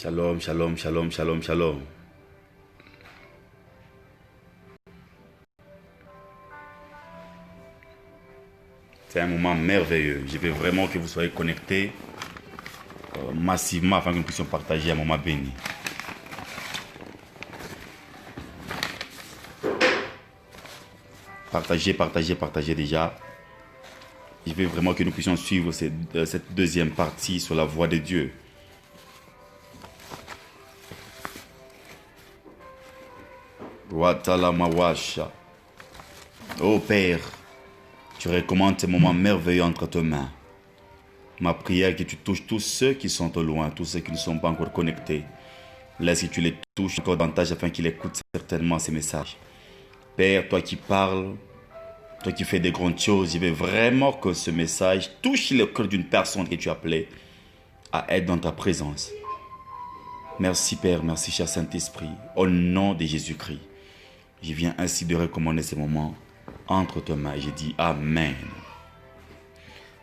Shalom, shalom, shalom, shalom, shalom. C'est un moment merveilleux. Je veux vraiment que vous soyez connectés massivement afin que nous puissions partager un moment béni. Partagez, partagez, partagez déjà. Je veux vraiment que nous puissions suivre cette deuxième partie sur la voix de Dieu. Watalamawasha. Oh Père, tu recommandes ces moments merveilleux entre tes mains. Ma prière est que tu touches tous ceux qui sont au loin, tous ceux qui ne sont pas encore connectés. Laisse que tu les touches encore davantage afin qu'ils écoutent certainement ces messages. Père, toi qui parles, toi qui fais des grandes choses, je veux vraiment que ce message touche le cœur d'une personne que tu as appelée à être dans ta présence. Merci Père, merci cher Saint-Esprit. Au nom de Jésus-Christ, je viens ainsi de recommander ces moments entre tes mains. Je dis Amen.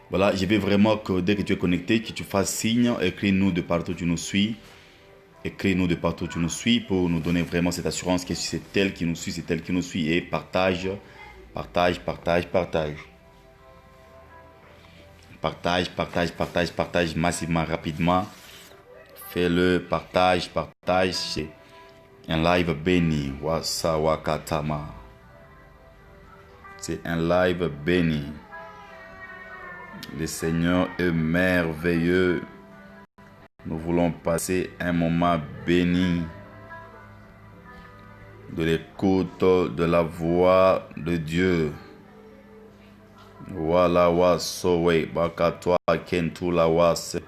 Voilà, je veux vraiment que dès que tu es connecté, que tu fasses signe, écris-nous de partout où tu nous suis. Écris-nous de partout où tu nous suis pour nous donner vraiment cette assurance que c'est elle qui nous suit, c'est elle qui nous suit. Et partage, partage, partage, partage. Partage, partage, partage, partage massivement, rapidement. Fais-le, partage, partage. C'est un live béni. Wasawakatama. C'est un live béni. Le Seigneur est merveilleux. Nous voulons passer un moment béni de l'écoute de la voix de Dieu. Wala wasowe bakatwa kentula wase.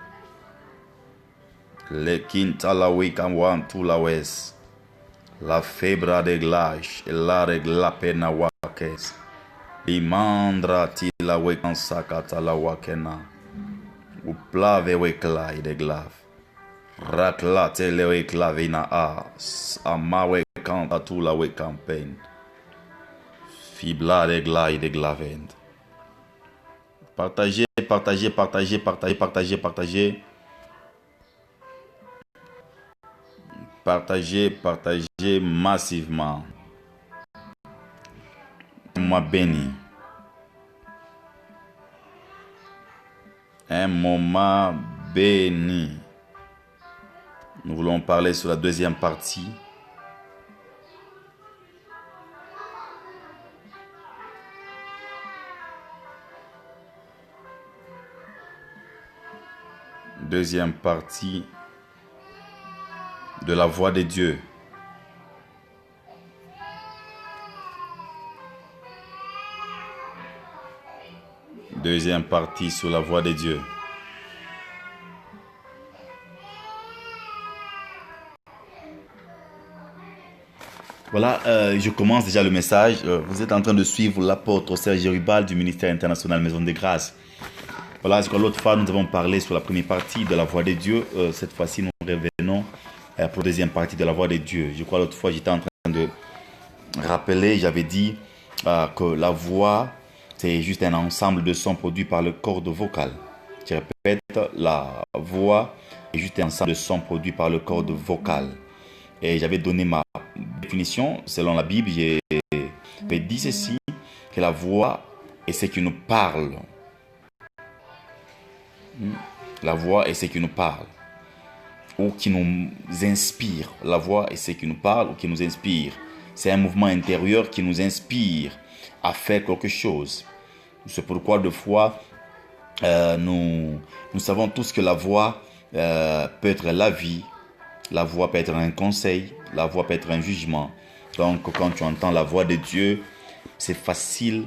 Le kintalawi kamwan tulawes. La febra de glace et la regla pena wakes. Limandra tila wekansakata la wakena. Ou plave wekla de glave. Rakla tele weklavina as. Amawe kanta tula wekampen. Fibla de glai de glavend. Partagez, partagez, partagez, partagez, partagez, partagez. Partagez, partagez massivement. Moi béni. Un moment béni. Nous voulons parler sur la deuxième partie. Deuxième partie de la voix de Dieu. Deuxième partie sur la voix de Dieu. Voilà, je commence déjà le message. Vous êtes en train de suivre l'apôtre Serge Rubal du ministère international Maison de Grâce. Voilà, l'autre fois, nous avons parlé sur la première partie de la voix de Dieu. Cette fois-ci, nous revenons pour la deuxième partie de la voix de Dieu. Je crois l'autre fois, j'étais en train de rappeler, j'avais dit que la voix, c'est juste un ensemble de sons produits par le corps vocal. Je répète, la voix est juste un ensemble de sons produits par le corps vocal. Et j'avais donné ma définition selon la Bible. J'ai dit ceci, que la voix est ce qui nous parle. La voix est ce qui nous parle ou qui nous inspire. La voix est ce qui nous parle ou qui nous inspire. C'est un mouvement intérieur qui nous inspire à faire quelque chose. C'est pourquoi deux fois nous savons tous que la voix peut être la vie, la voix peut être un conseil, la voix peut être un jugement. Donc quand tu entends la voix de Dieu, c'est facile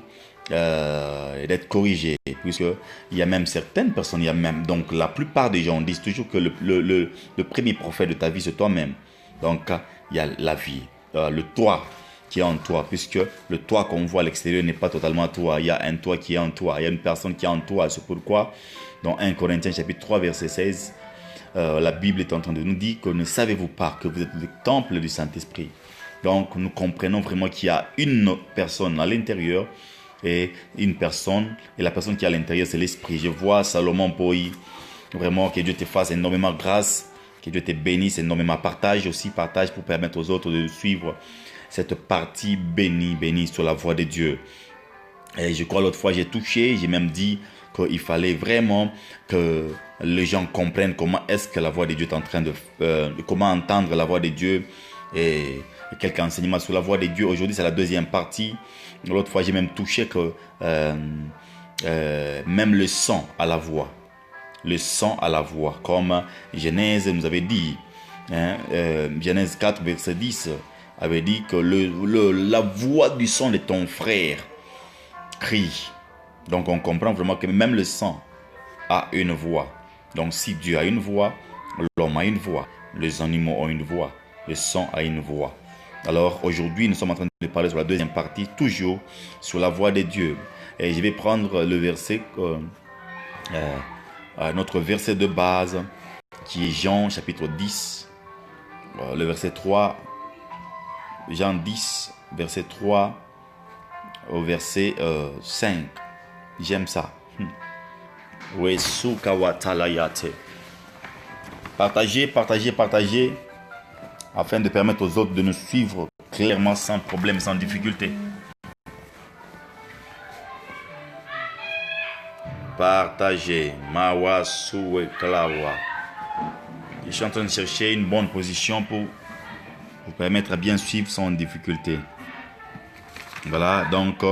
d'être corrigé, puisqu'il y a même certaines personnes, donc la plupart des gens disent toujours que le premier prophète de ta vie, c'est toi-même. Donc il y a la vie, le toi qui est en toi, puisque le toi qu'on voit à l'extérieur n'est pas totalement toi. Il y a un toi qui est en toi, il y a une personne qui est en toi. C'est pourquoi dans 1 Corinthiens chapitre 3 verset 16, la Bible est en train de nous dire que ne savez-vous pas que vous êtes le temple du Saint-Esprit. Donc nous comprenons vraiment qu'il y a une personne à l'intérieur et une personne, et la personne qui est à l'intérieur, c'est l'esprit. Je vois Salomon Poi, vraiment que Dieu te fasse énormément grâce, Que Dieu te bénisse énormément. Partage aussi, partage pour permettre aux autres de suivre cette partie bénie sur la voie de Dieu. Et je crois l'autre fois, j'ai touché, j'ai même dit qu'il fallait vraiment que les gens comprennent comment est-ce que la voix de Dieu est en train de... comment entendre la voix de Dieu et quelques enseignements sur la voix de Dieu. Aujourd'hui, c'est la deuxième partie. L'autre fois, j'ai même touché que même le son à la voix. Le son à la voix, comme Genèse nous avait dit. Genèse 4, verset 10, avait dit que la voix du son de ton frère crie. Donc on comprend vraiment que même le sang a une voix. Donc si Dieu a une voix, l'homme a une voix, les animaux ont une voix, le sang a une voix. Alors aujourd'hui nous sommes en train de parler sur la deuxième partie, toujours sur la voix de Dieu. Et je vais prendre le verset, notre verset de base, qui est Jean chapitre 10, le verset 3, Jean 10, verset 3 au verset 5. J'aime ça. Partagez, partagez, partagez, afin de permettre aux autres de nous suivre clairement, sans problème, sans difficulté. Partagez. Mawa Suwe Klawa. Je suis en train de chercher une bonne position pour vous permettre à bien suivre sans difficulté. Voilà, donc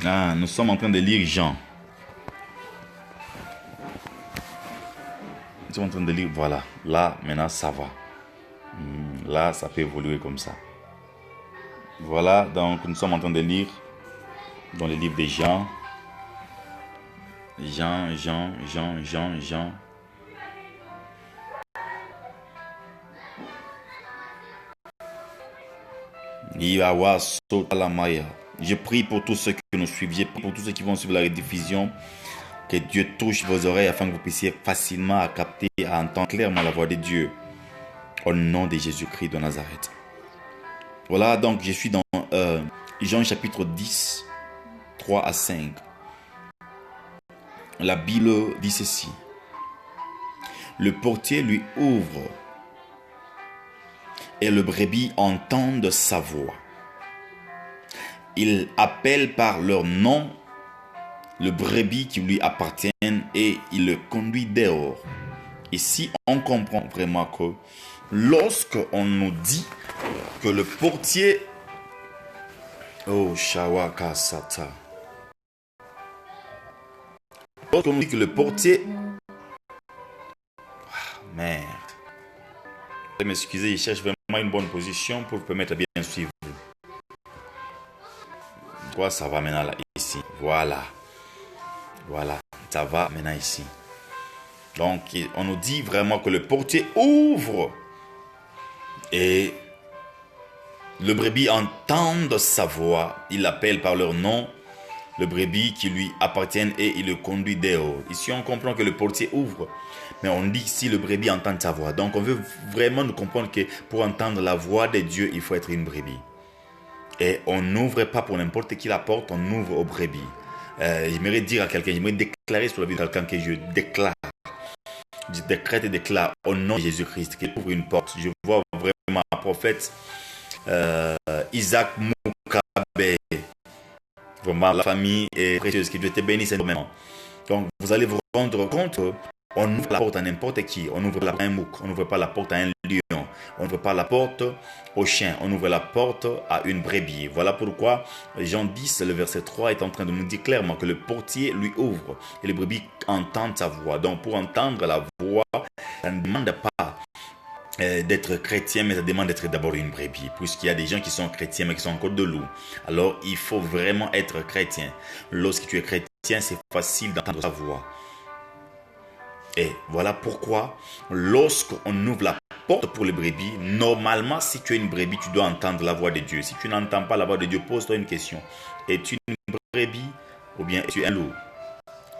nous sommes en train de lire Jean. Nous sommes en train de lire, voilà. Là, maintenant, ça va. Là, ça peut évoluer comme ça. Voilà, donc nous sommes en train de lire dans le livre de Jean. Jean. Je prie pour tous ceux qui nous suivent, je prie pour tous ceux qui vont suivre la rediffusion, que Dieu touche vos oreilles afin que vous puissiez facilement capter, à entendre clairement la voix de Dieu. Au nom de Jésus-Christ de Nazareth. Voilà, donc je suis dans Jean chapitre 10, 3 à 5. La Bible dit ceci. Le portier lui ouvre et le brebis entend sa voix. Il appelle par leur nom le brebis qui lui appartiennent et il le conduit dehors. Ici, on comprend vraiment que lorsque on nous dit que le portier... Oh, Shawaka Sata. Lorsqu'on nous dit que le portier... Merde. M'excusez, je cherche vraiment une bonne position pour vous permettre de bien suivre. Quoi, ça va maintenant là, ici. Voilà. Voilà, ça va maintenant ici. Donc, on nous dit vraiment que le portier ouvre et le brebis entend sa voix. Il appelle par leur nom le brebis qui lui appartiennent et il le conduit dehors. Ici, on comprend que le portier ouvre, mais on dit ici le brebis entend sa voix. Donc, on veut vraiment nous comprendre que pour entendre la voix de Dieu, il faut être une brebis. Et on n'ouvre pas pour n'importe qui la porte, on ouvre aux brebis. J'aimerais dire à quelqu'un, j'aimerais déclarer sur la vie de quelqu'un que je déclare. Je décrète et déclare au nom de Jésus-Christ qu'il ouvre une porte. Je vois vraiment un prophète Isaac Mukabe. Vraiment, la famille est précieuse. Que Dieu te bénisse énormément. Donc, vous allez vous rendre compte, on ouvre la porte à n'importe qui. On ouvre la porte à un mouk. On n'ouvre pas la porte à un lion. On n'ouvre pas la porte au chien. On ouvre la porte à une brebis. Voilà pourquoi Jean 10, le verset 3 est en train de nous dire clairement que le portier lui ouvre et les brebis entendent sa voix. Donc, pour entendre la voix, ça ne demande pas d'être chrétien, mais ça demande d'être d'abord une brebis, puisqu'il y a des gens qui sont chrétiens mais qui sont encore de loups. Alors il faut vraiment être chrétien. Lorsque tu es chrétien, c'est facile d'entendre sa voix. Et voilà pourquoi lorsqu'on ouvre la porte pour les brebis, normalement si tu es une brebis, tu dois entendre la voix de Dieu. Si tu n'entends pas la voix de Dieu, pose-toi une question. Es-tu une brebis ou bien es-tu un loup?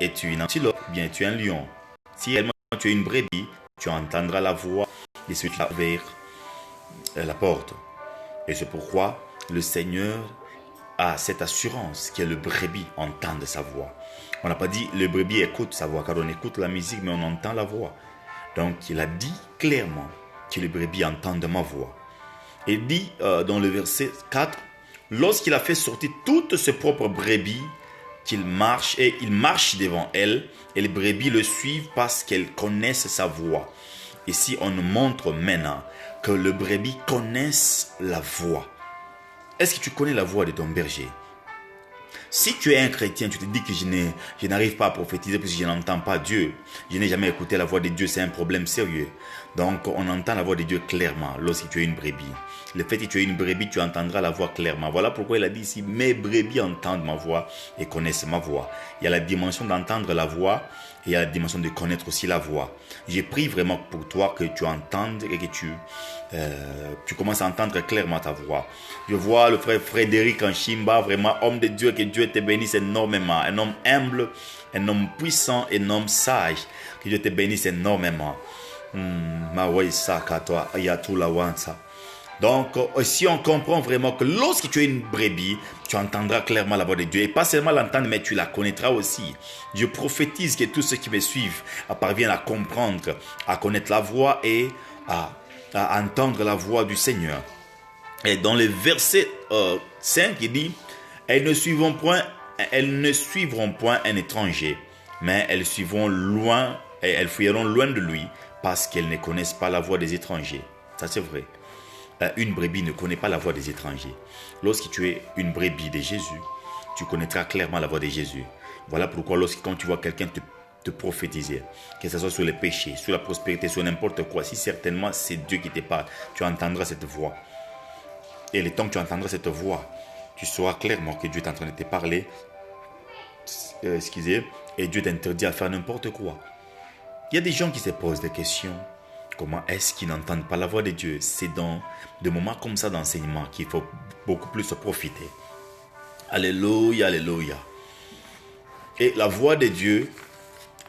Es-tu une antilope ou bien es-tu un lion? Si réellement tu es une brebis, tu entendras la voix de celui qui a ouvert la porte. Et c'est pourquoi le Seigneur a cette assurance que le brebis entende sa voix. On n'a pas dit le brebis écoute sa voix, car on écoute la musique, mais on entend la voix. Donc il a dit clairement que les brebis entendent ma voix. Il dit dans le verset 4, lorsqu'il a fait sortir toutes ses propres brebis, qu'il marche et il marche devant elles et les brebis le suivent parce qu'elles connaissent sa voix. Ici, on nous montre maintenant que les brebis connaissent la voix. Est-ce que tu connais la voix de ton berger? Si tu es un chrétien, tu te dis que je n'arrive pas à prophétiser parce que je n'entends pas Dieu. Je n'ai jamais écouté la voix de Dieu, c'est un problème sérieux. Donc, on entend la voix de Dieu clairement lorsque tu es une brebis. Le fait que tu es une brebis, tu entendras la voix clairement. Voilà pourquoi il a dit ici, mes brebis entendent ma voix et connaissent ma voix. Il y a la dimension d'entendre la voix et il y a la dimension de connaître aussi la voix. J'ai pris vraiment pour toi que tu entendes et que tu commences à entendre clairement ta voix. Je vois le frère Frédéric Anchimba, vraiment homme de Dieu, que Dieu te bénisse énormément. Un homme humble, un homme puissant, un homme sage. Que Dieu te bénisse énormément. Donc, si on comprend vraiment que lorsque tu es une brebis, tu entendras clairement la voix de Dieu. Et pas seulement l'entendre, mais tu la connaîtras aussi. Je prophétise que tous ceux qui me suivent parviennent à comprendre, à connaître la voix et à entendre la voix du Seigneur. Et dans le verset 5, il dit, elles ne suivront point un étranger, mais elles suivront loin et elles fuiront loin de lui parce qu'elles ne connaissent pas la voix des étrangers. Ça, c'est vrai. Une brebis ne connaît pas la voix des étrangers. Lorsque tu es une brebis de Jésus, tu connaîtras clairement la voix de Jésus. Voilà pourquoi quand tu vois quelqu'un te prophétiser, que ce soit sur les péchés, sur la prospérité, sur n'importe quoi, si certainement c'est Dieu qui te parle, tu entendras cette voix. Et le temps que tu entendras cette voix, tu sauras clairement que Dieu est en train de te parler, et Dieu t'interdit à faire n'importe quoi. Il y a des gens qui se posent des questions. Comment est-ce qu'ils n'entendent pas la voix de Dieu? C'est dans des moments comme ça d'enseignement qu'il faut beaucoup plus se profiter. Alléluia, alléluia. Et la voix de Dieu,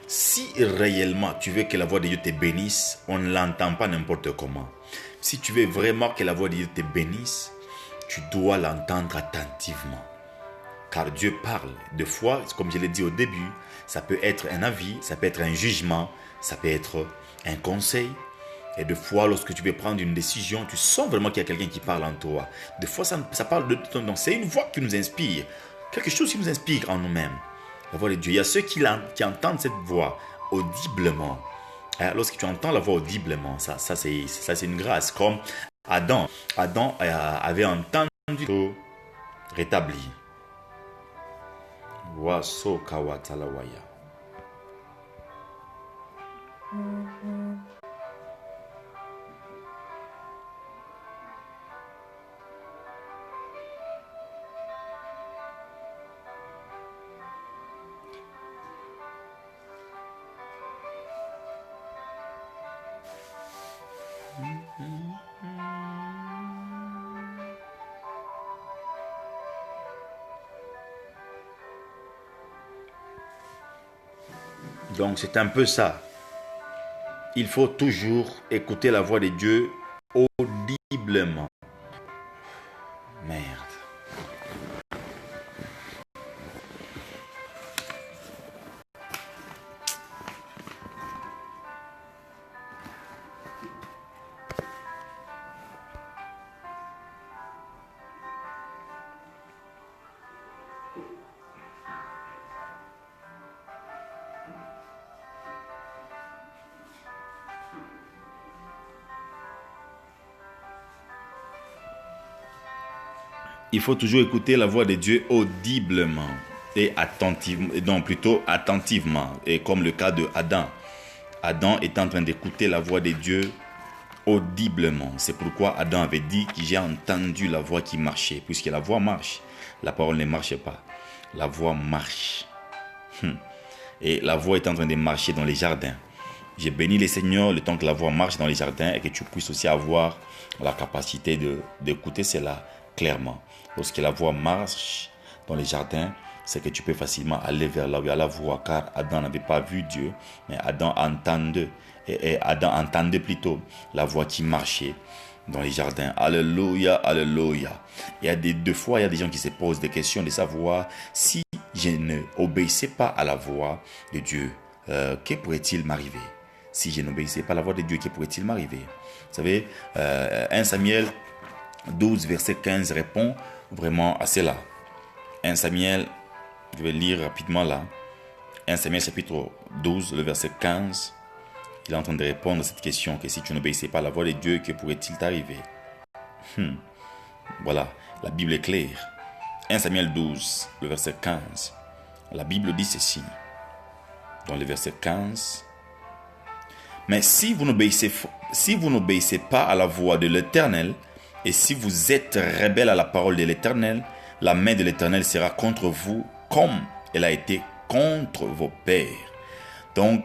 si réellement tu veux que la voix de Dieu te bénisse, on ne l'entend pas n'importe comment. Si tu veux vraiment que la voix de Dieu te bénisse, tu dois l'entendre attentivement. Car Dieu parle. Des fois, comme je l'ai dit au début, ça peut être un avis, ça peut être un jugement, ça peut être un conseil. Et des fois, lorsque tu veux prendre une décision, tu sens vraiment qu'il y a quelqu'un qui parle en toi. Des fois, ça parle de ton nom. C'est une voix qui nous inspire. Quelque chose qui nous inspire en nous-mêmes. La voix de Dieu. Il y a ceux qui entendent cette voix audiblement. Lorsque tu entends la voix audiblement, ça c'est une grâce. Comme Adam avait entendu rétabli. Waso kawatalawaya. Donc c'est un peu ça. Il faut toujours écouter la voix de Dieu audiblement. Merde. Il faut toujours écouter la voix de Dieu audiblement et attentivement, donc plutôt attentivement, et comme le cas de Adam. Adam est en train d'écouter la voix de Dieu audiblement. C'est pourquoi Adam avait dit que j'ai entendu la voix qui marchait, puisque la voix marche. La parole ne marche pas. La voix marche. Et la voix est en train de marcher dans les jardins. J'ai béni le Seigneur le temps que la voix marche dans les jardins et que tu puisses aussi avoir la capacité d'écouter cela clairement. Lorsque la voix marche dans les jardins, c'est que tu peux facilement aller vers là où il y a la voix, car Adam n'avait pas vu Dieu, mais Adam entendait plutôt la voix qui marchait dans les jardins. Alléluia, alléluia. Il y a deux fois, il y a des gens qui se posent des questions de savoir si je ne obéissais pas à la voix de Dieu, que pourrait-il m'arriver? Si je n'obéissais pas à la voix de Dieu, que pourrait-il m'arriver? Vous savez, 1 Samuel 12, verset 15 répond vraiment à cela. 1 Samuel, je vais lire rapidement là. 1 Samuel chapitre 12, le verset 15. Il est en train de répondre à cette question, que si tu n'obéissais pas à la voix de Dieu, que pourrait-il t'arriver? Voilà, la Bible est claire. 1 Samuel 12, le verset 15. La Bible dit ceci. Dans le verset 15. Mais si vous n'obéissez pas à la voix de l'Éternel, et si vous êtes rebelle à la parole de l'Éternel, la main de l'Éternel sera contre vous, comme elle a été contre vos pères. Donc,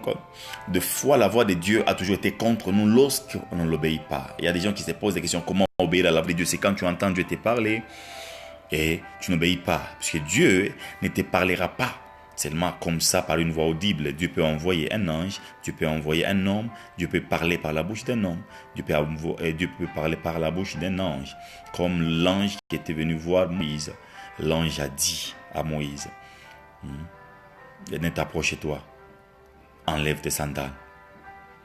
de fois, la voix de Dieu a toujours été contre nous lorsqu'on ne l'obéit pas. Il y a des gens qui se posent des questions, comment obéir à la voix de Dieu? C'est quand tu entends Dieu te parler et tu n'obéis pas. Parce que Dieu ne te parlera pas seulement comme ça par une voix audible. Dieu peut envoyer un ange, Dieu peut envoyer un homme, Dieu peut parler par la bouche d'un homme, Dieu peut parler par la bouche d'un ange. Comme l'ange qui était venu voir Moïse. L'ange a dit à Moïse, ne t'approche de toi, enlève tes sandales.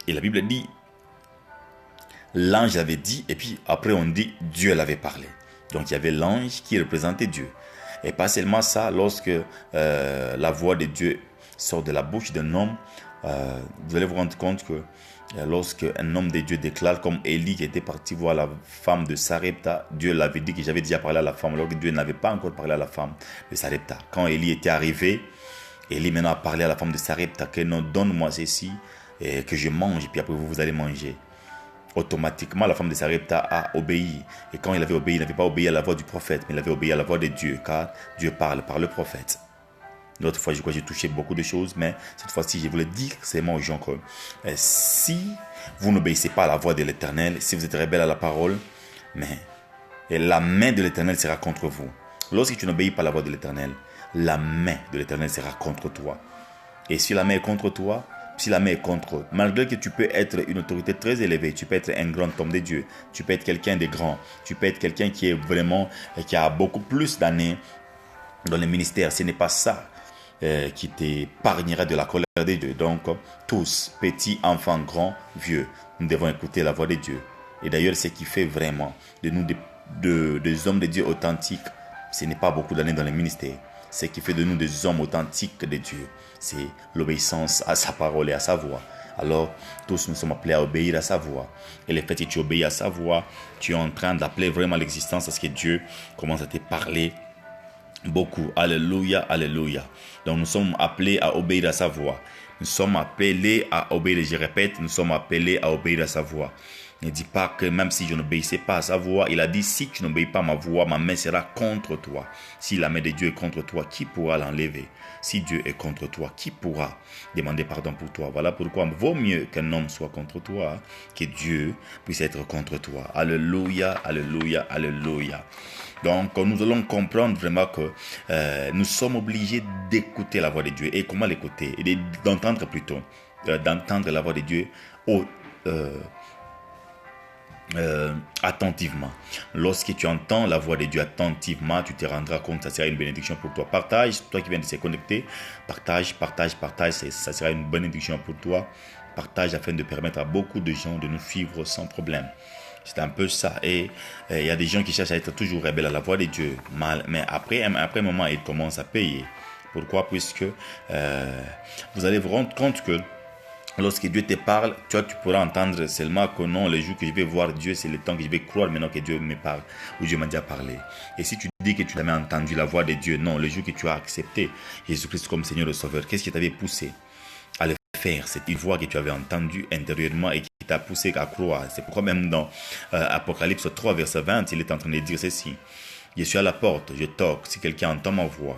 Et la Bible dit, l'ange l'avait dit, et puis après on dit, Dieu l'avait parlé. Donc il y avait l'ange qui représentait Dieu. Et pas seulement ça, lorsque la voix de Dieu sort de la bouche d'un homme, vous allez vous rendre compte que lorsque un homme de Dieu déclare, comme Élie qui était parti voir la femme de Sarepta, Dieu l'avait dit que j'avais déjà parlé à la femme, alors que Dieu n'avait pas encore parlé à la femme de Sarepta. Quand Élie était arrivé, Élie maintenant a parlé à la femme de Sarepta, que non, donne-moi ceci, et que je mange, et puis après vous allez manger. Automatiquement, la femme de Sarepta a obéi. Et quand il avait obéi, il n'avait pas obéi à la voix du prophète, mais il avait obéi à la voix de Dieu, car Dieu parle par le prophète. L'autre fois, je crois que j'ai touché beaucoup de choses, mais cette fois-ci, je voulais dire seulement aux gens que si vous n'obéissez pas à la voix de l'Éternel, si vous êtes rebelle à la parole, mais la main de l'Éternel sera contre vous. Lorsque tu n'obéis pas à la voix de l'Éternel, la main de l'Éternel sera contre toi. Et si la main est contre toi, si la main est contre, malgré que tu peux être une autorité très élevée, tu peux être un grand homme de Dieu, tu peux être quelqu'un de grand, tu peux être quelqu'un qui est vraiment, qui a beaucoup plus d'années dans le ministère, ce n'est pas ça qui t'épargnera de la colère de Dieu. Donc, tous, petits, enfants, grands, vieux, nous devons écouter la voix de Dieu. Et d'ailleurs, ce qui fait vraiment de nous des hommes de Dieu authentiques, ce n'est pas beaucoup d'années dans le ministère. Ce qui fait de nous des hommes authentiques de Dieu, c'est l'obéissance à sa parole et à sa voix. Alors, tous nous sommes appelés à obéir à sa voix. Et le fait que tu obéis à sa voix, tu es en train d'appeler vraiment l'existence à ce que Dieu commence à te parler beaucoup. Alléluia, alléluia. Donc, nous sommes appelés à obéir à sa voix. Nous sommes appelés à obéir, je répète, nous sommes appelés à obéir à sa voix. Ne dis pas que même si je n'obéissais pas à sa voix, il a dit, si tu n'obéis pas à ma voix, ma main sera contre toi. Si la main de Dieu est contre toi, qui pourra l'enlever? Si Dieu est contre toi, qui pourra demander pardon pour toi? Voilà pourquoi vaut mieux qu'un homme soit contre toi, que Dieu puisse être contre toi. Alléluia, alléluia, alléluia. Donc, nous allons comprendre vraiment que nous sommes obligés d'écouter la voix de Dieu. Et comment l'écouter? Et d'entendre plutôt, d'entendre la voix de Dieu attentivement. Lorsque tu entends la voix de Dieu attentivement, tu te rendras compte que ça sera une bénédiction pour toi. Partage, toi qui viens de se connecter, partage, ça sera une bénédiction pour toi. Partage afin de permettre à beaucoup de gens de nous suivre sans problème. C'est un peu ça. Et il y a des gens qui cherchent à être toujours rebelles à la voix de Dieu. Mais après un moment, ils commencent à payer. Pourquoi? Puisque vous allez vous rendre compte que lorsque Dieu te parle, tu pourras entendre seulement que non, le jour que je vais voir Dieu, c'est le temps que je vais croire maintenant que Dieu me parle, ou Dieu m'a déjà parlé. Et si tu dis que tu n'avais entendu la voix de Dieu, non, le jour que tu as accepté Jésus-Christ comme Seigneur et Sauveur, qu'est-ce qui t'avait poussé à le faire? C'est une voix que tu avais entendue intérieurement et qui t'a poussé à croire. C'est pourquoi même dans Apocalypse 3, verset 20, il est en train de dire ceci. Je suis à la porte, je toque, si quelqu'un entend ma voix,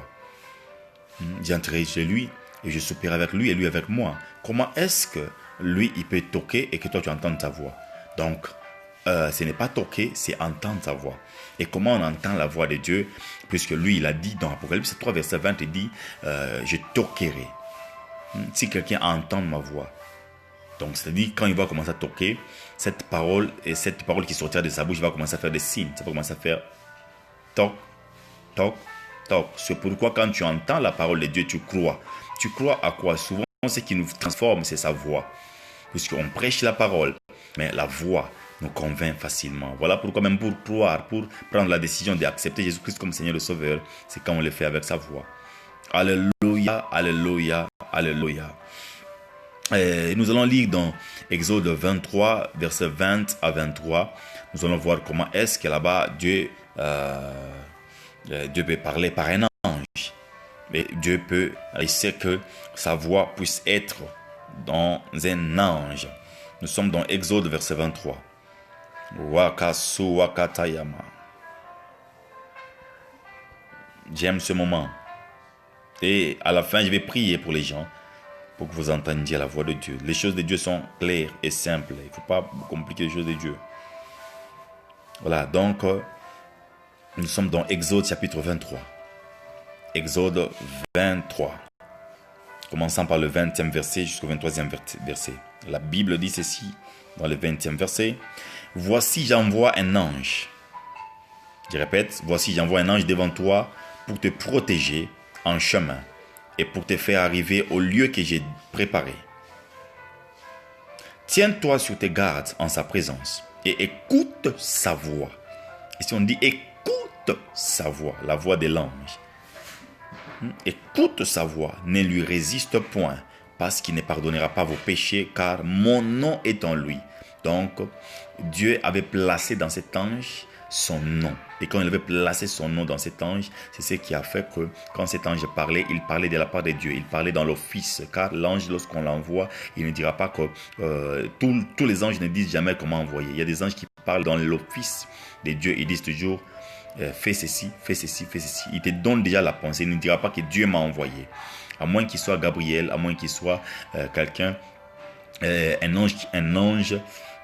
j'entrerai chez lui et je souperai avec lui et lui avec moi. Comment est-ce que lui, il peut toquer et que toi, tu entends ta voix? Donc, ce n'est pas toquer, c'est entendre sa voix. Et comment on entend la voix de Dieu? Puisque lui, il a dit dans Apocalypse 3, verset 20, il dit, je toquerai. Si quelqu'un entend ma voix. Donc, c'est-à-dire, quand il va commencer à toquer, cette parole qui sortira de sa bouche va commencer à faire des signes. Ça va commencer à faire toc, toc, toc. C'est pourquoi quand tu entends la parole de Dieu, tu crois. Tu crois à quoi? Souvent, ce qui nous transforme, c'est sa voix. puisqu'on prêche la parole, mais la voix nous convainc facilement. Voilà pourquoi même pour croire, pour prendre la décision d'accepter Jésus-Christ comme Seigneur et Sauveur, c'est quand on le fait avec sa voix. Alléluia, alléluia, alléluia. Et nous allons lire dans Exode 23, versets 20 à 23. Nous allons voir comment est-ce que là-bas Dieu peut parler par un ange. Mais Dieu peut laisser que sa voix puisse être dans un ange. Nous sommes dans Exode verset 23. Wakasu wakatayama. J'aime ce moment. Et à la fin, je vais prier pour les gens, pour que vous entendiez la voix de Dieu. Les choses de Dieu sont claires et simples. Il ne faut pas compliquer les choses de Dieu. Voilà, donc, nous sommes dans Exode chapitre 23. Exode 23. Commençant par le 20e verset jusqu'au 23e verset. La Bible dit ceci, dans le 20e verset. Voici, j'envoie un ange. Je répète, voici, j'envoie un ange devant toi pour te protéger en chemin et pour te faire arriver au lieu que j'ai préparé. Tiens-toi sur tes gardes en sa présence et écoute sa voix. Ici on dit écoute sa voix, la voix de l'ange. Écoute sa voix, ne lui résiste point, parce qu'il ne pardonnera pas vos péchés, car mon nom est en lui. Donc, Dieu avait placé dans cet ange son nom. Et quand il avait placé son nom dans cet ange, c'est ce qui a fait que quand cet ange parlait, il parlait de la part de Dieu. Il parlait dans l'office. Car l'ange, lorsqu'on l'envoie, il ne dira pas que tous les anges ne disent jamais comment envoyer. Il y a des anges qui parlent dans l'office de Dieu. Ils disent toujours fais ceci, fais ceci, fais ceci. Il te donne déjà la pensée. Il ne dira pas que Dieu m'a envoyé. À moins qu'il soit Gabriel, à moins qu'il soit quelqu'un, un ange,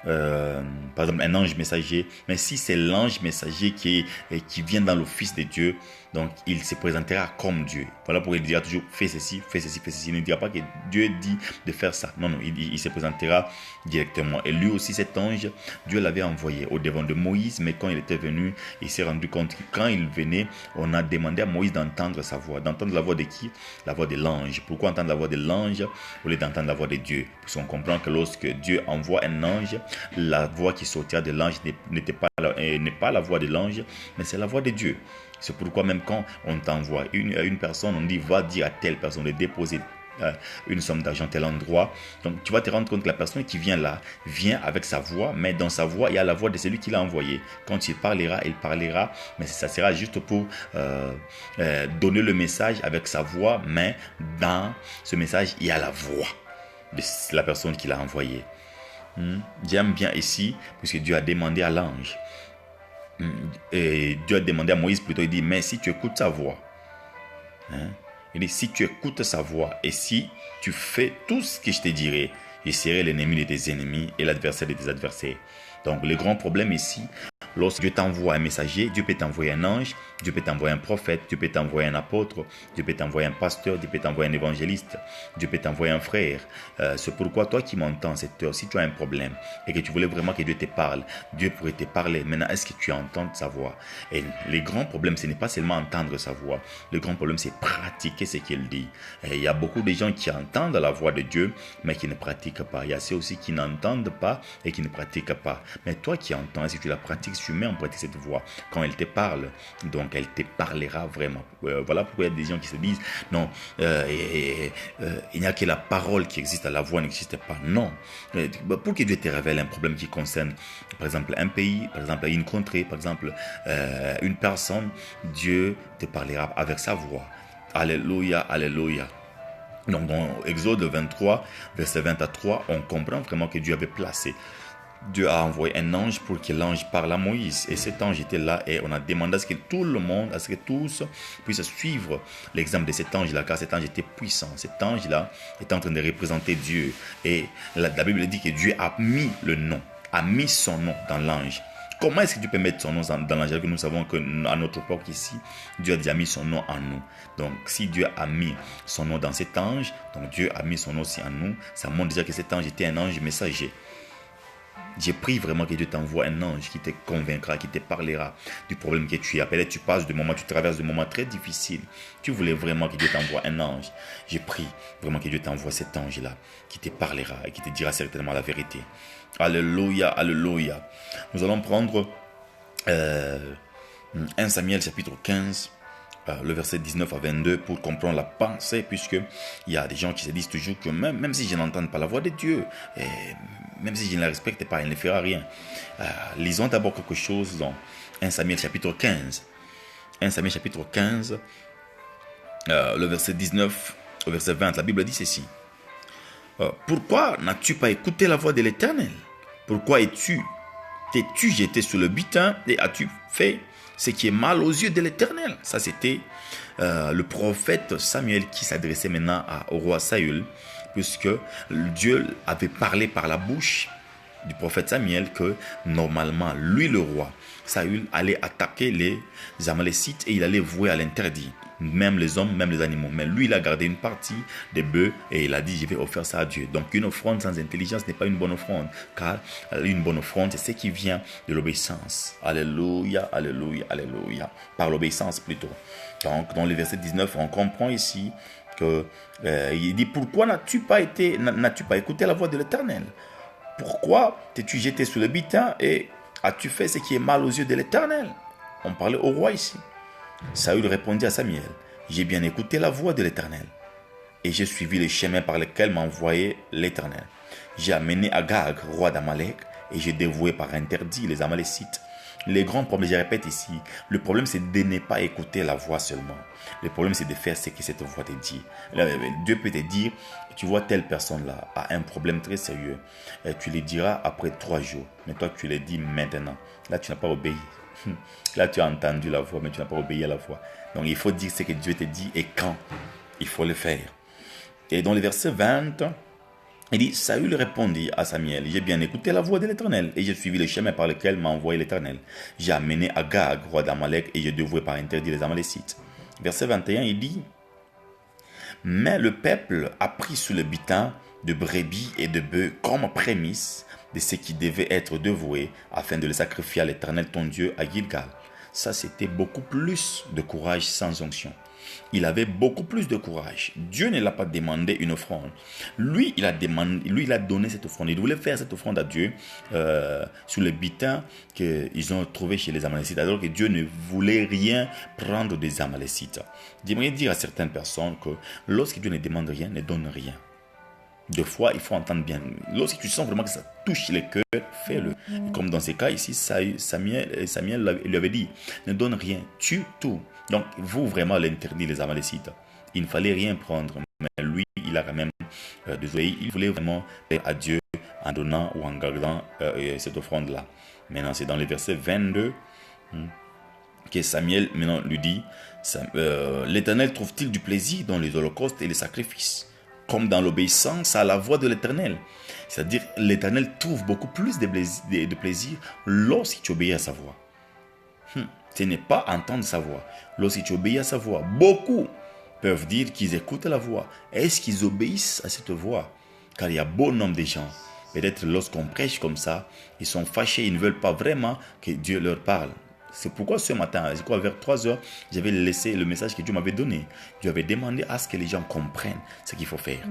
par exemple un ange messager. Mais si c'est l'ange messager qui vient dans l'office de Dieu, donc il se présentera comme Dieu. Voilà pourquoi il dira toujours fais ceci, fais ceci, fais ceci. Il ne dira pas que Dieu dit de faire ça. Non, il se présentera directement. Et lui aussi, cet ange, Dieu l'avait envoyé au devant de Moïse, mais quand il était venu, il s'est rendu compte que quand il venait, on a demandé à Moïse d'entendre sa voix. D'entendre la voix de qui? La voix de l'ange. Pourquoi entendre la voix de l'ange au lieu d'entendre la voix de Dieu? Parce qu'on comprend que lorsque Dieu envoie un ange, la voix qui sortira de l'ange n'est pas la voix de l'ange, mais c'est la voix de Dieu. C'est pourquoi même quand on t'envoie une personne, on dit va dire à telle personne de déposer une somme d'argent à tel endroit. Donc tu vas te rendre compte que la personne qui vient là, vient avec sa voix, mais dans sa voix, il y a la voix de celui qui l'a envoyé. Quand il parlera, mais ça sera juste pour donner le message avec sa voix, mais dans ce message, il y a la voix de la personne qui l'a envoyé. J'aime bien ici, puisque Dieu a demandé à l'ange. Et Dieu a demandé à Moïse plutôt, il dit, mais si tu écoutes sa voix, il dit, si tu écoutes sa voix et si tu fais tout ce que je te dirai, je serai l'ennemi de tes ennemis et l'adversaire de tes adversaires. Donc le grand problème ici, lorsque Dieu t'envoie un messager, Dieu peut t'envoyer un ange, Dieu peut t'envoyer un prophète, Dieu peut t'envoyer un apôtre, Dieu peut t'envoyer un pasteur, Dieu peut t'envoyer un évangéliste, Dieu peut t'envoyer un frère. C'est pourquoi toi qui m'entends cette heure, si tu as un problème et que tu voulais vraiment que Dieu te parle, Dieu pourrait te parler. Maintenant, est-ce que tu entends sa voix? Et le grand problème, ce n'est pas seulement entendre sa voix. Le grand problème, c'est pratiquer ce qu'il dit. Et il y a beaucoup de gens qui entendent la voix de Dieu, mais qui ne pratiquent pas. Il y a ceux aussi qui n'entendent pas et qui ne pratiquent pas. Mais toi qui entends, si tu la pratiques, tu mets en pratique cette voix. Quand elle te parle, donc elle te parlera vraiment. Voilà pourquoi il y a des gens qui se disent, non, il n'y a que la parole qui existe, la voix n'existe pas. Non. Pour que Dieu te révèle un problème qui concerne, par exemple, un pays, par exemple, une contrée, par exemple, une personne, Dieu te parlera avec sa voix. Alléluia, alléluia. Donc dans Exode 23, verset 20 à 3, on comprend vraiment que Dieu avait placé. Dieu a envoyé un ange pour que l'ange parle à Moïse. Et cet ange était là et on a demandé à ce que tout le monde, à ce que tous puissent suivre l'exemple de cet ange-là, car cet ange était puissant. Cet ange-là est en train de représenter Dieu. Et la Bible dit que Dieu a mis le nom, a mis son nom dans l'ange. Comment est-ce que Dieu peut mettre son nom dans l'ange? Que nous savons qu'à notre époque ici, Dieu a déjà mis son nom en nous. Donc, si Dieu a mis son nom dans cet ange, donc Dieu a mis son nom aussi en nous, ça montre déjà que cet ange était un ange messager. J'ai pris vraiment que Dieu t'envoie un ange qui te convaincra, qui te parlera du problème que tu as. Peut-être tu passes de moments, tu traverses de moments très difficiles. Tu voulais vraiment que Dieu t'envoie un ange. J'ai pris vraiment que Dieu t'envoie cet ange-là qui te parlera et qui te dira certainement la vérité. Alléluia, alléluia. Nous allons prendre 1 Samuel chapitre 15. Le verset 19 à 22 pour comprendre la pensée, puisque il y a des gens qui se disent toujours que même si je n'entends pas la voix de Dieu, et même si je ne la respecte pas, il ne fera rien. Lisons d'abord quelque chose dans 1 Samuel chapitre 15. 1 Samuel chapitre 15, le verset 19 au verset 20, la Bible dit ceci. Pourquoi n'as-tu pas écouté la voix de l'Éternel? Pourquoi t'es-tu jeté sur le butin et as-tu fait ce qui est mal aux yeux de l'Éternel? Ça, c'était le prophète Samuel qui s'adressait maintenant au roi Saül, puisque Dieu avait parlé par la bouche du prophète Samuel que normalement, lui le roi, Saül allait attaquer les Amalécites et il allait vouer à l'interdit, même les hommes, même les animaux. Mais lui, il a gardé une partie des bœufs et il a dit, je vais offrir ça à Dieu. Donc une offrande sans intelligence n'est pas une bonne offrande, car une bonne offrande, c'est ce qui vient de l'obéissance. Alléluia, alléluia, alléluia. Par l'obéissance plutôt. Donc dans le verset 19, on comprend ici que il dit, pourquoi n'as-tu pas écouté la voix de l'Éternel? Pourquoi t'es-tu jeté sous le butin et as-tu fait ce qui est mal aux yeux de l'Éternel? On parlait au roi ici. Saül répondit à Samuel, j'ai bien écouté la voix de l'Éternel et j'ai suivi les chemins par lesquels m'a envoyé l'Éternel. J'ai amené Agag, roi d'Amalek, et j'ai dévoué par interdit les Amalécites. Les grands problèmes, je répète ici, le problème c'est de ne pas écouter la voix seulement. Le problème c'est de faire ce que cette voix te dit. Dieu peut te dire, tu vois telle personne-là a un problème très sérieux. Tu lui diras après 3 jours. Mais toi tu le dis maintenant. Là tu n'as pas obéi. Là tu as entendu la voix mais tu n'as pas obéi à la voix. Donc il faut dire ce que Dieu te dit et quand il faut le faire. Et dans le verset 20, il dit, Saül répondit à Samuel, j'ai bien écouté la voix de l'Éternel et j'ai suivi le chemin par lequel m'a envoyé l'Éternel. J'ai amené Agag, roi d'Amalek, et j'ai dévoué par interdit les Amalécites. Verset 21, il dit, mais le peuple a pris sous le butin de brebis et de bœufs comme prémisse de ce qui devait être dévoué afin de le sacrifier à l'Éternel ton Dieu à Gilgal. Ça, c'était beaucoup plus de courage sans onction. Il avait beaucoup plus de courage. Dieu ne l'a pas demandé une offrande. Lui, il a donné cette offrande. Il voulait faire cette offrande à Dieu sur le butin qu'ils ont trouvé chez les Amalécites. Alors que Dieu ne voulait rien prendre des Amalécites. J'aimerais dire à certaines personnes que lorsque Dieu ne demande rien, ne donne rien. Des fois, il faut entendre bien. Lorsque tu sens vraiment que ça touche les cœurs, fais-le. Comme dans ces cas ici, Samuel lui avait dit, ne donne rien, tue tout. Donc, vous vraiment l'interdit les Amalécites. Il ne fallait rien prendre. Mais lui, il a quand même désolé. Il voulait vraiment faire à Dieu en donnant ou en gardant cette offrande-là. Maintenant, c'est dans le verset 22 que Samuel maintenant lui dit, l'Éternel trouve-t-il du plaisir dans les holocaustes et les sacrifices, comme dans l'obéissance à la voix de l'Éternel? C'est-à-dire, l'Éternel trouve beaucoup plus de plaisir lorsque tu obéis à sa voix. Ce n'est pas entendre sa voix. Lorsque tu obéis à sa voix, beaucoup peuvent dire qu'ils écoutent la voix. Est-ce qu'ils obéissent à cette voix? Car il y a bon nombre de gens, peut-être lorsqu'on prêche comme ça, ils sont fâchés, ils ne veulent pas vraiment que Dieu leur parle. C'est pourquoi ce matin, je crois vers 3 heures, j'avais laissé le message que Dieu m'avait donné. Dieu avait demandé à ce que les gens comprennent ce qu'il faut faire.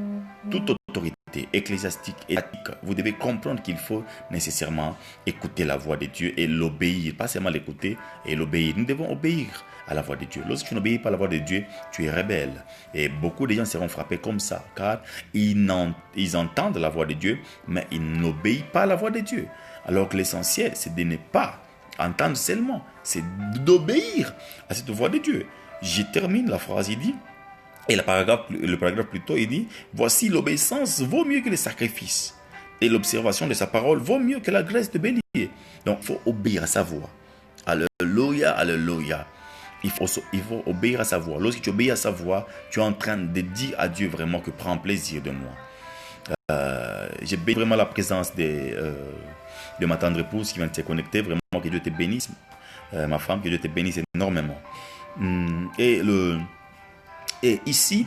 Toute autorité ecclésiastique et éthique, vous devez comprendre qu'il faut nécessairement écouter la voix de Dieu et l'obéir. Pas seulement l'écouter et l'obéir. Nous devons obéir à la voix de Dieu. Lorsque tu n'obéis pas à la voix de Dieu, tu es rebelle. Et beaucoup de gens seront frappés comme ça, car ils entendent la voix de Dieu, mais ils n'obéissent pas à la voix de Dieu. Alors que l'essentiel, c'est de ne pas entendre seulement, c'est d'obéir à cette voix de Dieu. Je termine la phrase, il dit, et le paragraphe plutôt, il dit, voici l'obéissance vaut mieux que les sacrifices, et l'observation de sa parole vaut mieux que la graisse de bélier. Donc, il faut obéir à sa voix. Alléluia, alléluia. Il faut obéir à sa voix. Lorsque tu obéis à sa voix, tu es en train de dire à Dieu vraiment que prends plaisir de moi. J'ai béni vraiment la présence de ma tendre épouse qui vient de se connecter. Vraiment que Dieu te bénisse. Ma femme, que Dieu te bénisse énormément. Et ici,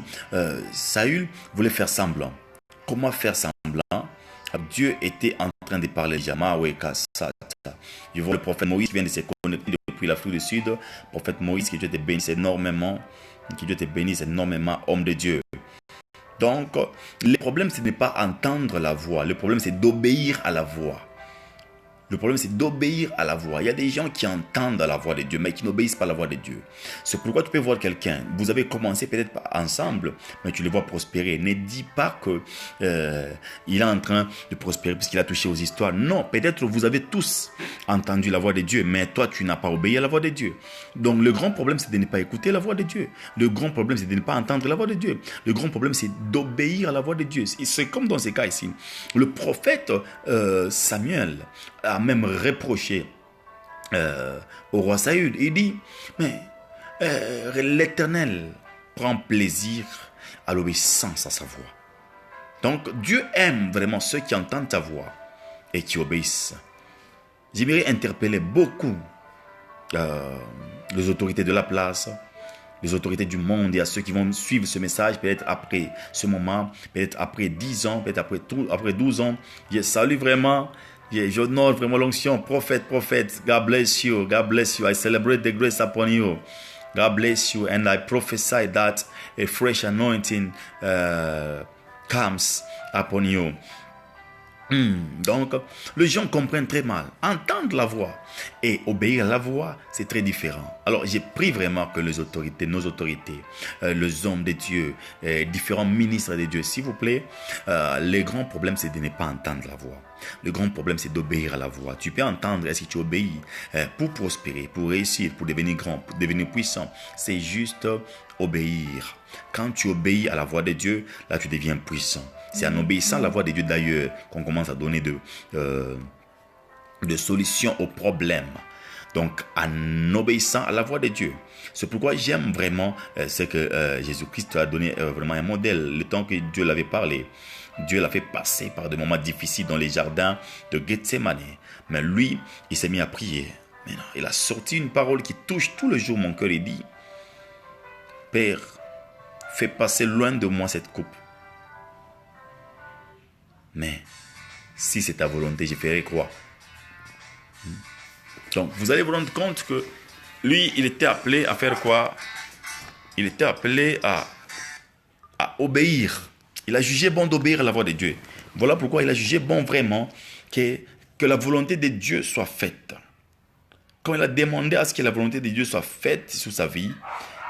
Saül voulait faire semblant. Comment faire semblant? Dieu était en train de parler. Je vois le prophète Moïse qui vient de se connecter depuis l'Afrique du Sud. Le prophète Moïse, que Dieu te bénisse énormément. Que Dieu te bénisse énormément, homme de Dieu. Donc, le problème, ce n'est pas entendre la voix. Le problème, c'est d'obéir à la voix. Le problème, c'est d'obéir à la voix. Il y a des gens qui entendent la voix de Dieu, mais qui n'obéissent pas à la voix de Dieu. C'est pourquoi tu peux voir quelqu'un. Vous avez commencé peut-être ensemble, mais tu le vois prospérer. Ne dis pas que il est en train de prospérer puisqu'il a touché aux histoires. Non, peut-être vous avez tous entendu la voix de Dieu, mais toi, tu n'as pas obéi à la voix de Dieu. Donc, le grand problème, c'est de ne pas écouter la voix de Dieu. Le grand problème, c'est de ne pas entendre la voix de Dieu. Le grand problème, c'est d'obéir à la voix de Dieu. C'est comme dans ces cas ici. Le prophète Samuel a même reproché au roi Saül. Il dit, mais l'Éternel prend plaisir à l'obéissance à sa voix. Donc Dieu aime vraiment ceux qui entendent sa voix et qui obéissent. J'aimerais interpeller beaucoup les autorités de la place, les autorités du monde et à ceux qui vont suivre ce message, peut-être après ce moment, peut-être après 10 ans, peut-être après 12 ans. Je salue vraiment. J'honore vraiment l'onction. Prophète. God bless you. God bless you. I celebrate the grace upon you. God bless you. And I prophesy that a fresh anointing comes upon you. Donc, les gens comprennent très mal. Entendre la voix et obéir à la voix, c'est très différent. Alors, j'ai pris vraiment que les autorités, nos autorités, les hommes de Dieu, différents ministres de Dieu, s'il vous plaît, le grand problème, c'est de ne pas entendre la voix. Le grand problème, c'est d'obéir à la voix. Tu peux entendre, est-ce que tu obéis pour prospérer, pour réussir, pour devenir grand, pour devenir puissant. C'est juste obéir. Quand tu obéis à la voix de Dieu, là, tu deviens puissant. C'est en obéissant à la voix de Dieu d'ailleurs qu'on commence à donner de solutions aux problèmes. Donc, en obéissant à la voix de Dieu. C'est pourquoi j'aime vraiment ce que Jésus-Christ a donné vraiment un modèle. Le temps que Dieu l'avait parlé, Dieu l'a fait passer par des moments difficiles dans les jardins de Gethsemane. Mais lui, il s'est mis à prier. Maintenant, il a sorti une parole qui touche tout le jour mon cœur et dit, Père, fais passer loin de moi cette coupe. Mais si c'est ta volonté, je ferai quoi? Donc, vous allez vous rendre compte que lui, il était appelé à faire quoi? Il était appelé à obéir. Il a jugé bon d'obéir à la voix de Dieu. Voilà pourquoi il a jugé bon vraiment que la volonté de Dieu soit faite. Quand il a demandé à ce que la volonté de Dieu soit faite sur sa vie,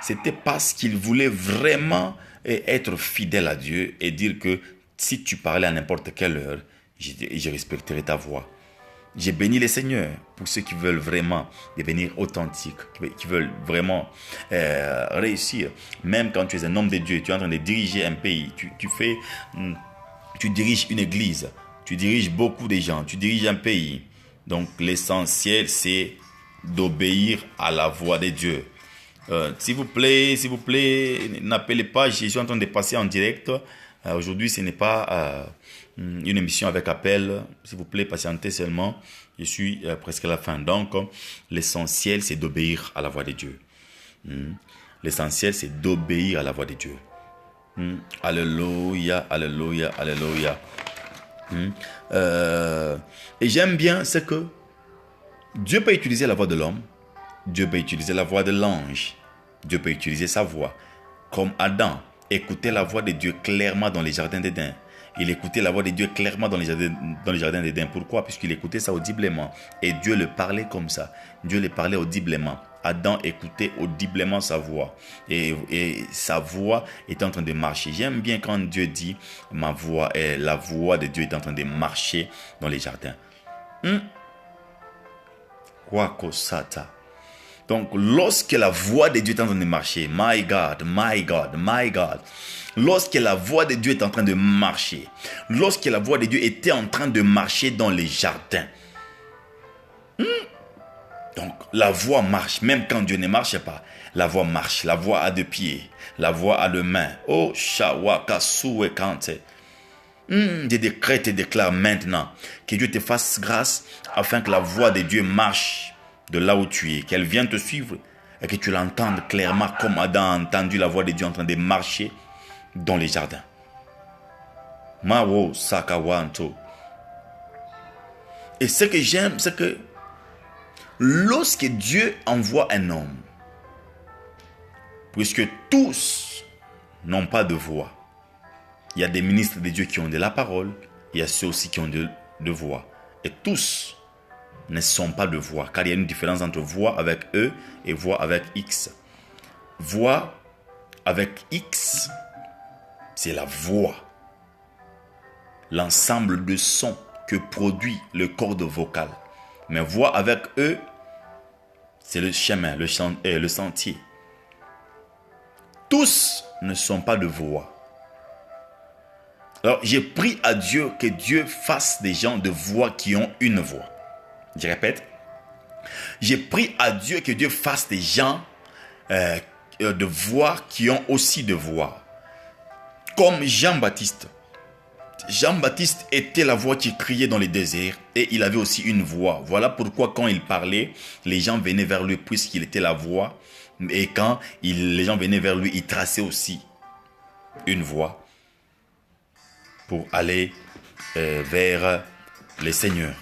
c'était parce qu'il voulait vraiment être fidèle à Dieu et dire que si tu parlais à n'importe quelle heure, je respecterai ta voix. J'ai béni le Seigneur pour ceux qui veulent vraiment devenir authentiques, qui veulent vraiment réussir. Même quand tu es un homme de Dieu, tu es en train de diriger un pays, tu diriges une église, tu diriges beaucoup de gens, tu diriges un pays. Donc l'essentiel, c'est d'obéir à la voix de Dieu. S'il vous plaît, n'appelez pas, je suis en train de passer en direct. Aujourd'hui, ce n'est pas une émission avec appel. S'il vous plaît, patientez seulement. Je suis presque à la fin. Donc, l'essentiel, c'est d'obéir à la voix de Dieu. L'essentiel, c'est d'obéir à la voix de Dieu. Alléluia, alléluia, alléluia. Et j'aime bien ce que Dieu peut utiliser la voix de l'homme. Dieu peut utiliser la voix de l'ange. Dieu peut utiliser sa voix. Comme Adam écoutait la voix de Dieu clairement dans les jardins d'Éden. Il écoutait la voix de Dieu clairement dans les jardins d'Éden. Pourquoi? Puisqu'il écoutait ça audiblement. Et Dieu le parlait comme ça. Dieu le parlait audiblement. Adam écoutait audiblement sa voix. Et sa voix était en train de marcher. J'aime bien quand Dieu dit, ma voix, la voix de Dieu est en train de marcher dans les jardins. Kwakosata. Donc, lorsque la voix de Dieu est en train de marcher, my God, my God, my God, lorsque la voix de Dieu est en train de marcher, lorsque la voix de Dieu était en train de marcher dans les jardins, donc la voix marche, même quand Dieu ne marche pas, la voix marche, la voix a deux pieds, la voix a deux mains. Oh, shawaka suwe kante. Je décrète et déclare maintenant que Dieu te fasse grâce afin que la voix de Dieu marche de là où tu es, qu'elle vienne te suivre et que tu l'entendes clairement comme Adam a entendu la voix de Dieu en train de marcher dans les jardins. Mawo Sakawanto. Et ce que j'aime, c'est que lorsque Dieu envoie un homme, puisque tous n'ont pas de voix, il y a des ministres de Dieu qui ont de la parole, il y a ceux aussi qui ont de voix. Et tous ne sont pas de voix, car il y a une différence entre voix avec E et voix avec X. Voix avec X, c'est la voix, l'ensemble de sons que produit le corps vocal. Mais voix avec E, c'est le chemin, le sentier. Tous ne sont pas de voix. Alors, j'ai prié à Dieu que Dieu fasse des gens de voix qui ont une voix. Je répète. J'ai prié à Dieu que Dieu fasse des gens de voix qui ont aussi de voix. Comme Jean-Baptiste. Jean-Baptiste était la voix qui criait dans le désert et il avait aussi une voix. Voilà pourquoi quand il parlait, les gens venaient vers lui puisqu'il était la voix. Et quand les gens venaient vers lui, il traçait aussi une voix pour aller vers le Seigneur.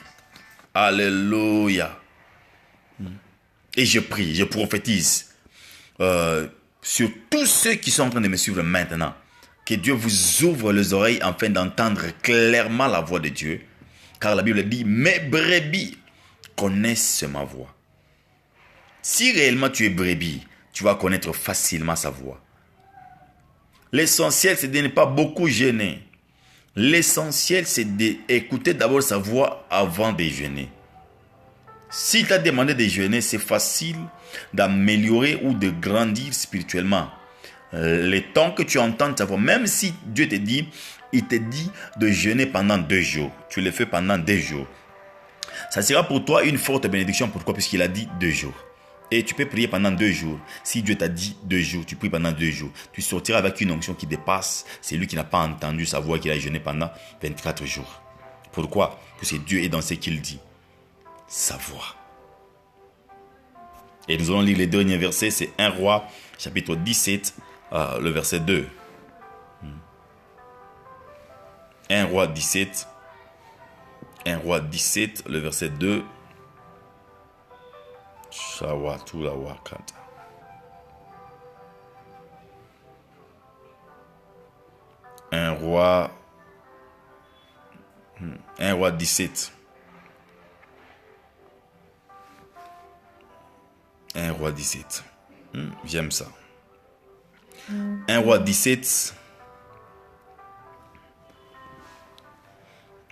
Alléluia. Et je prie, je prophétise sur tous ceux qui sont en train de me suivre maintenant, que Dieu vous ouvre les oreilles afin d'entendre clairement la voix de Dieu. Car la Bible dit, mes brebis connaissent ma voix. Si réellement tu es brebis, tu vas connaître facilement sa voix. L'essentiel, c'est de ne pas beaucoup jeûner. L'essentiel, c'est d'écouter d'abord sa voix avant de jeûner. S'il t'a demandé de jeûner, c'est facile d'améliorer ou de grandir spirituellement. Le temps que tu entends sa voix, même si Dieu te dit, il te dit de jeûner pendant 2 jours. Tu le fais pendant 2 jours. Ça sera pour toi une forte bénédiction. Pourquoi? Puisqu'il a dit 2 jours. Et tu peux prier pendant 2 jours. Si Dieu t'a dit 2 jours, tu pries pendant 2 jours. Tu sortiras avec une onction qui dépasse celui qui n'a pas entendu sa voix, qu'il a jeûné pendant 24 jours. Pourquoi? Parce que Dieu est dans ce qu'il dit. Sa voix. Et nous allons lire les derniers versets. C'est 1 Roi, chapitre 17, le verset 2. 1 Roi 17. 1 Roi 17, le verset 2. 1 Roi 17. 1 Roi 17. J'aime ça. 1 Roi 17.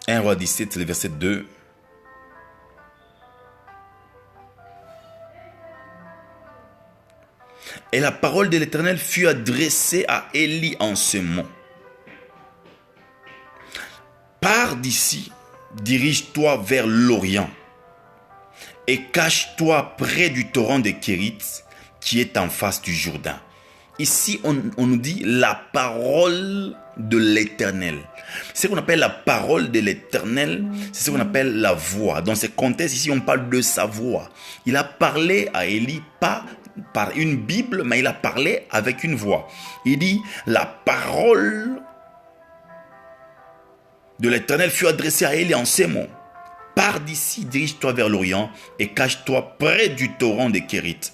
1 Roi 17, le verset 2. Et la parole de l'Éternel fut adressée à Élie en ce mot. Pars d'ici, dirige-toi vers l'Orient et cache-toi près du torrent de Kérit qui est en face du Jourdain. Ici, on nous dit la parole de l'Éternel. Ce qu'on appelle la parole de l'Éternel, c'est ce qu'on appelle la voix. Dans ce contexte, ici, on parle de sa voix. Il a parlé à Élie, pas par une Bible, mais il a parlé avec une voix. Il dit, la parole de l'Éternel fut adressée à Élie en ces mots. Pars d'ici, dirige-toi vers l'Orient et cache-toi près du torrent de Kérit.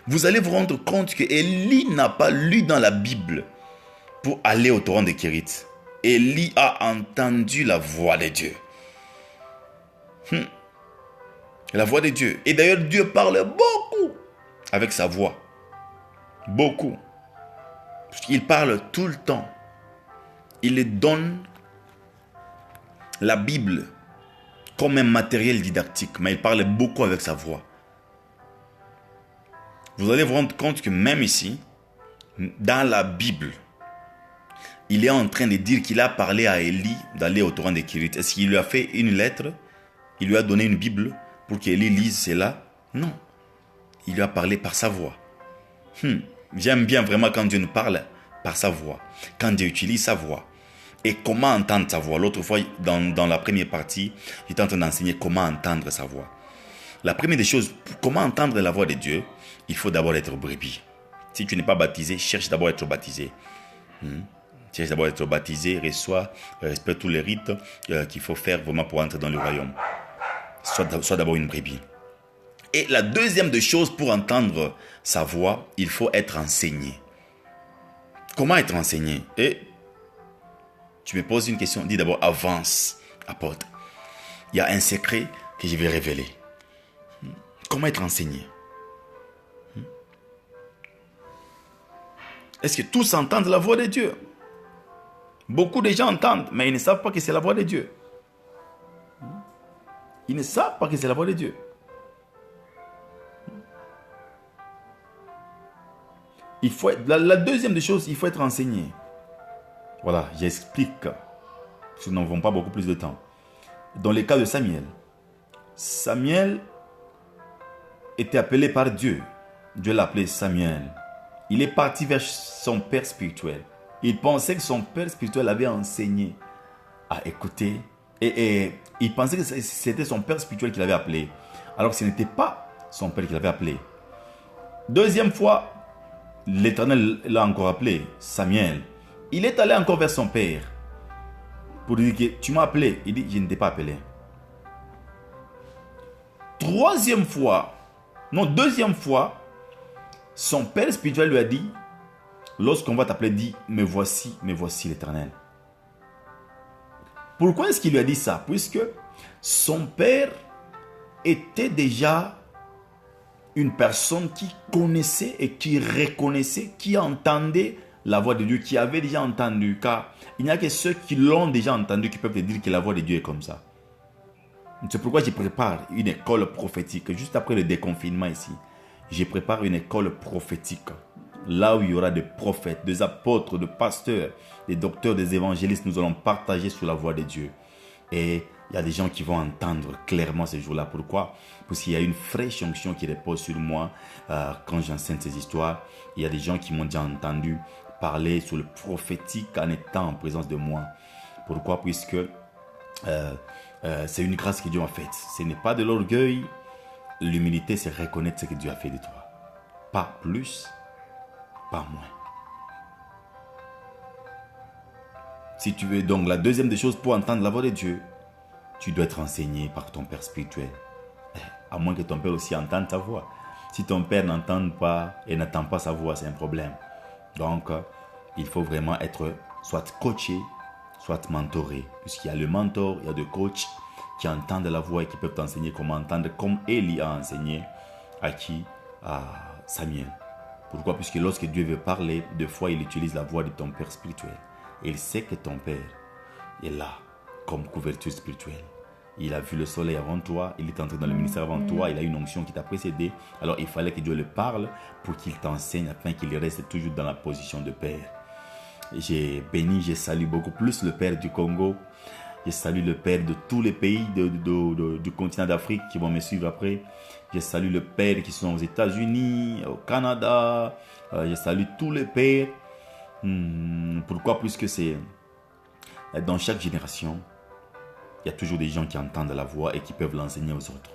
Vous allez vous rendre compte que Élie n'a pas lu dans la Bible pour aller au torrent de Kérit. Élie a entendu la voix de Dieu. La voix de Dieu. Et d'ailleurs, Dieu parle beaucoup avec sa voix. Beaucoup. Il parle tout le temps. Il donne la Bible comme un matériel didactique, mais il parle beaucoup avec sa voix. Vous allez vous rendre compte que même ici, dans la Bible, il est en train de dire qu'il a parlé à Élie d'aller au torrent de Kérit. Est-ce qu'il lui a fait une lettre? Il lui a donné une Bible pour qu'Élie lise cela? Non. Il lui a parlé par sa voix. J'aime bien vraiment quand Dieu nous parle par sa voix. Quand Dieu utilise sa voix. Et comment entendre sa voix? L'autre fois, dans la première partie, j'étais en train d'enseigner comment entendre sa voix. La première des choses, comment entendre la voix de Dieu, il faut d'abord être brebis. Si tu n'es pas baptisé, cherche d'abord à être baptisé. Cherche d'abord à être baptisé, respecte tous les rites qu'il faut faire vraiment pour entrer dans le royaume. sois d'abord une brebis. Et la deuxième des choses, pour entendre sa voix, il faut être enseigné. Comment être enseigné? Et tu me poses une question, dis d'abord avance, apporte. Il y a un secret que je vais révéler. Comment être enseigné? Est-ce que tous entendent la voix de Dieu? Beaucoup de gens entendent, mais ils ne savent pas que c'est la voix de Dieu. Ils ne savent pas que c'est la voix de Dieu. Il faut être, la deuxième des choses, il faut être enseigné. Voilà, j'explique. Parce que nous n'avons pas beaucoup plus de temps. Dans le cas de Samuel, Samuel était appelé par Dieu. Dieu l'appelait Samuel. Il est parti vers son père spirituel. Il pensait que son père spirituel avait enseigné à écouter. Et il pensait que c'était son père spirituel qui l'avait appelé. Alors que ce n'était pas son père qui l'avait appelé. Deuxième fois, l'Éternel l'a encore appelé, Samuel. Il est allé encore vers son père pour lui dire que tu m'as appelé. Il dit, je ne t'ai pas appelé. Deuxième fois, son père spirituel lui a dit, lorsqu'on va t'appeler, dis, me voici l'Éternel. Pourquoi est-ce qu'il lui a dit ça? Puisque son père était déjà une personne qui connaissait et qui reconnaissait, qui entendait la voix de Dieu, qui avait déjà entendu. Car il n'y a que ceux qui l'ont déjà entendu qui peuvent te dire que la voix de Dieu est comme ça. C'est pourquoi je prépare une école prophétique. Juste après le déconfinement ici, je prépare une école prophétique. Là où il y aura des prophètes, des apôtres, des pasteurs, des docteurs, des évangélistes, nous allons partager sur la voix de Dieu. Et il y a des gens qui vont entendre clairement ce jour-là. Pourquoi? Parce qu'il y a une fraîche onction qui repose sur moi quand j'enseigne ces histoires. Il y a des gens qui m'ont déjà entendu parler sur le prophétique en étant en présence de moi. Pourquoi? Puisque c'est une grâce que Dieu m'a faite. Ce n'est pas de l'orgueil. L'humilité, c'est reconnaître ce que Dieu a fait de toi. Pas plus, pas moins. Si tu veux donc la deuxième des choses pour entendre la voix de Dieu, tu dois être enseigné par ton père spirituel. À moins que ton père aussi entende ta voix. Si ton père n'entend pas et n'attend pas sa voix, c'est un problème. Donc, il faut vraiment être soit coaché, soit mentoré. Puisqu'il y a le mentor, il y a des coachs qui entendent la voix et qui peuvent t'enseigner comment entendre, comme Élie a enseigné à qui? À Samuel. Pourquoi? Puisque lorsque Dieu veut parler, des fois, il utilise la voix de ton père spirituel. Et il sait que ton père est là comme couverture spirituelle. Il a vu le soleil avant toi, il est entré dans le ministère avant toi, il a une onction qui t'a précédé. Alors il fallait que Dieu le parle pour qu'il t'enseigne afin qu'il reste toujours dans la position de père. J'ai béni, j'ai salué beaucoup plus le père du Congo. Je salue le père de tous les pays du continent d'Afrique qui vont me suivre après. Je salue le père qui sont aux États-Unis, au Canada. Je salue tous les pères. Pourquoi? Puisque c'est dans chaque génération, il y a toujours des gens qui entendent la voix et qui peuvent l'enseigner aux autres.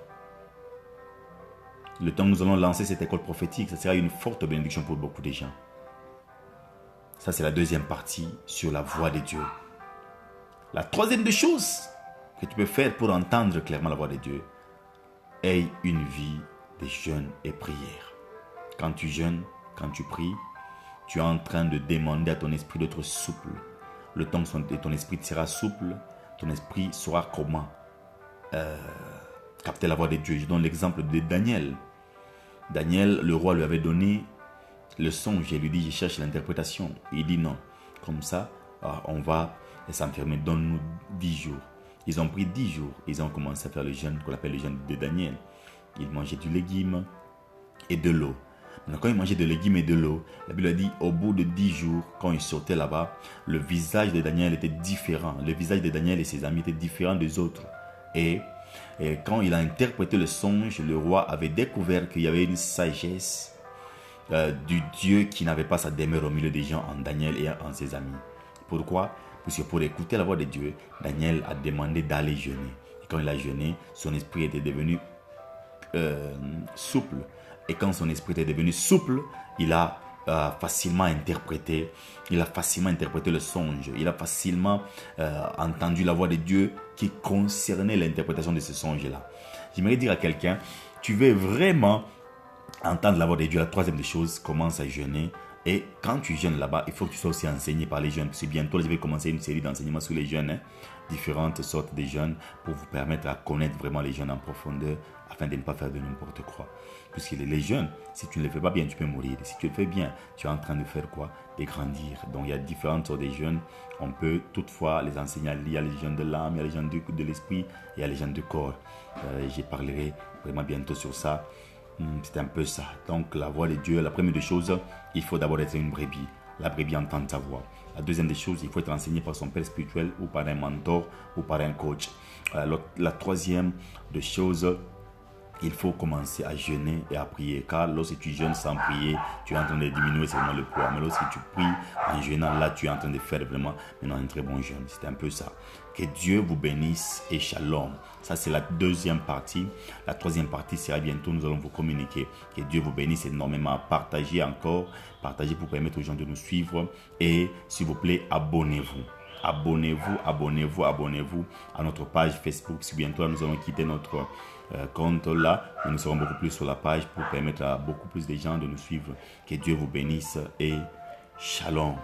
Le temps que nous allons lancer cette école prophétique, ça sera une forte bénédiction pour beaucoup de gens. Ça, c'est la deuxième partie sur la voix de Dieu. La troisième des choses que tu peux faire pour entendre clairement la voix de Dieu, aie une vie de jeûne et prière. Quand tu jeûnes, quand tu pries, tu es en train de demander à ton esprit d'être souple. Le temps que ton esprit sera souple, ton esprit saura comment capter la voix de Dieu. Je donne l'exemple de Daniel. Daniel, le roi lui avait donné le songe et lui dit, je cherche l'interprétation. Il dit non. Comme ça, on va s'enfermer. Donne-nous 10 jours. Ils ont pris 10 jours. Ils ont commencé à faire le jeûne qu'on appelle le jeûne de Daniel. Ils mangeaient du légume et de l'eau. Maintenant, quand ils mangeaient de légumes et de l'eau, la Bible a dit, au bout de 10 jours, quand ils sortaient là-bas, le visage de Daniel était différent. Le visage de Daniel et ses amis étaient différents des autres. Et quand il a interprété le songe, le roi avait découvert qu'il y avait une sagesse du Dieu qui n'avait pas sa demeure au milieu des gens, en Daniel et en ses amis. Pourquoi? Parce que pour écouter la voix de Dieu, Daniel a demandé d'aller jeûner. Et quand il a jeûné, son esprit était devenu souple. Et quand son esprit était devenu souple, il a facilement interprété. Il a facilement interprété le songe. Il a facilement entendu la voix de Dieu qui concernait l'interprétation de ce songe-là. J'aimerais dire à quelqu'un, tu veux vraiment entendre la voix de Dieu. La troisième des choses, commence à jeûner. Et quand tu jeûnes là-bas, il faut que tu sois aussi enseigné par les jeunes. Parce que bientôt, je vais commencer une série d'enseignements sur les jeunes. Différentes sortes de jeunes pour vous permettre à connaître vraiment les jeunes en profondeur afin de ne pas faire de n'importe quoi. Puisque les jeunes, si tu ne les fais pas bien, tu peux mourir. Si tu le fais bien, tu es en train de faire quoi? De grandir. Donc, il y a différentes sortes de jeunes. On peut toutefois les enseigner. Il y a les jeunes de l'âme, il y a les jeunes de l'esprit, il y a les jeunes du corps. Je parlerai vraiment bientôt sur ça. C'est un peu ça. Donc, la voix de Dieu, la première des choses, il faut d'abord être une brebis. La brebis entend sa voix. La deuxième des choses, il faut être enseigné par son père spirituel ou par un mentor ou par un coach. La troisième des choses, il faut commencer à jeûner et à prier. Car lorsque tu jeûnes sans prier, tu es en train de diminuer seulement le poids. Mais lorsque tu pries en jeûnant, là, tu es en train de faire vraiment maintenant un très bon jeûne. C'est un peu ça. Que Dieu vous bénisse et shalom. Ça, c'est la deuxième partie. La troisième partie sera bientôt, nous allons vous communiquer. Que Dieu vous bénisse énormément. Partagez encore. Partagez pour permettre aux gens de nous suivre. Et s'il vous plaît, abonnez-vous. Abonnez-vous à notre page Facebook. Si bientôt nous allons quitter notre compte là, et nous serons beaucoup plus sur la page pour permettre à beaucoup plus de gens de nous suivre. Que Dieu vous bénisse et shalom.